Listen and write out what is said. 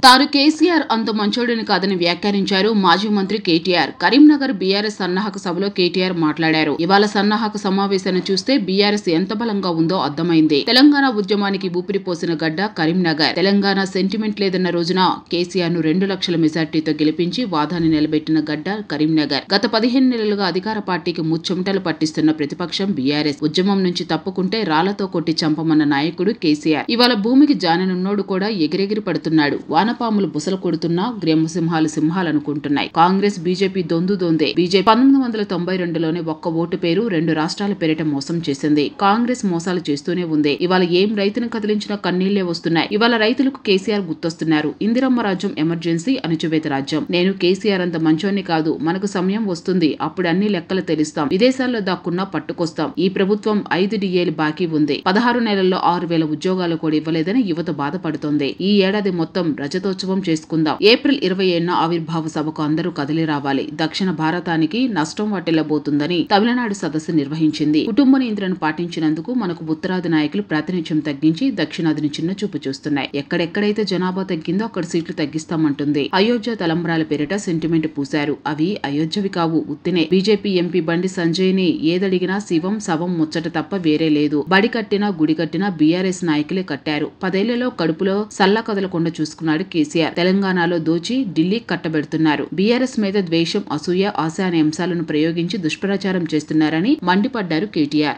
తాను కేసీఆర్ అంత మంచోడిని కాదని వ్యాఖ్యానించారు మాజీ మంత్రి కేటీఆర్. కరీంనగర్ బీఆర్ఎస్ సన్నాహక సభలో కేటీఆర్ మాట్లాడారు. ఇవాళ సన్నాహక సమావేశాన్ని చూస్తే బీఆర్ఎస్ ఎంత బలంగా ఉందో అర్థమైంది. తెలంగాణ ఉద్యమానికి ఊపిరి పోసిన గడ్డ కరీంనగర్. తెలంగాణ సెంటిమెంట్ లేదన్న రోజున కేసీఆర్ ను 2 లక్షల మెజార్టీతో గెలిపించి వాదాన్ని నిలబెట్టిన గడ్డ కరీంనగర్. గత 15 నెలలుగా అధికార పార్టీకి ముచ్చెమటలు పట్టిస్తున్న ప్రతిపక్షం బీఆర్ఎస్. ఉద్యమం నుంచి తప్పుకుంటే రాళ్లతో కొట్టి చంపమన్న నాయకుడు కేసీఆర్. ఇవాళ భూమికి జాననున్నోడు కూడా ఎగిరెగిరి పడుతున్నాడు. వానపాములు బుసలు కొడుతున్నా గ్రమసింహాలు సింహాలనుకుంటున్నాయి. కాంగ్రెస్ బీజేపీ దొందే. బీజేపీ 1992లోనే ఒక్క ఓటు పేరు 2 రాష్ట్రాల పేరిట మోసం చేసింది. కాంగ్రెస్ మోసాలు చేస్తూనే ఉంది. ఇవాళ ఏం రైతును కదిలించినా కన్నీళ్లే వస్తున్నాయి. ఇవాళ రైతులకు కేసీఆర్ గుర్తొస్తున్నారు. ఇందిరమ్మ రాజ్యం ఎమర్జెన్సీ, అణచివేత రాజ్యం. నేను కేసీఆర్ అంత మంచోని కాదు. మనకు సమయం వస్తుంది. అప్పుడు అన్ని లెక్కలు తెలుస్తాం. విదేశాల్లో దాక్కున్నా పట్టుకొస్తాం. ఈ ప్రభుత్వం 5 డిఏలు బాకీ ఉంది. 16 నెలల్లో 6,000 ఉద్యోగాలు కూడా ఇవ్వలేదని యువత బాధపడుతోంది. ఈ ఏడాది మొత్తం రజతోత్సవం చేసుకుందాం. ఏప్రిల్ 27న ఆవిర్భావ సభకు అందరూ కదిలి రావాలి. దక్షిణ భారతానికి నష్టం వాటిల్లబోతుందని తమిళనాడు సదస్సు నిర్వహించింది. కుటుంబ నియంత్రణ పాటించినందుకు మనకు ఉత్తరాది నాయకులు ప్రాతినిధ్యం తగ్గించి దక్షిణాదిని చిన్నచూపు చూస్తున్నాయి. ఎక్కడెక్కడైతే జనాభా తగ్గిందో అక్కడ సీట్లు తగ్గిస్తామంటుంది. అయోధ్య తలంబ్రాల పేరిట సెంటిమెంట్ పూశారు. అవి అయోధ్యవి కావు, ఉత్తినే. బీజేపీ ఎంపీ బండి సంజయ్ ని ఏదడిగినా శివం శవం ముచ్చట తప్ప వేరే లేదు. బడి కట్టినా గుడి కట్టినా బీఆర్ఎస్ నాయకులే కట్టారు. 10 ఏళ్లలో కడుపులో సల్ల కదలకుండా చూసుకున్నాడు కేసీఆర్. తెలంగాణలో దోచి ఢిల్లీ కట్టబెడుతున్నారు. బీఆర్ఎస్ మీద ద్వేషం, అసూయ, ఆశ అనే అంశాలను ప్రయోగించి దుష్ప్రచారం చేస్తున్నారని మండిపడ్డారు కేటీఆర్.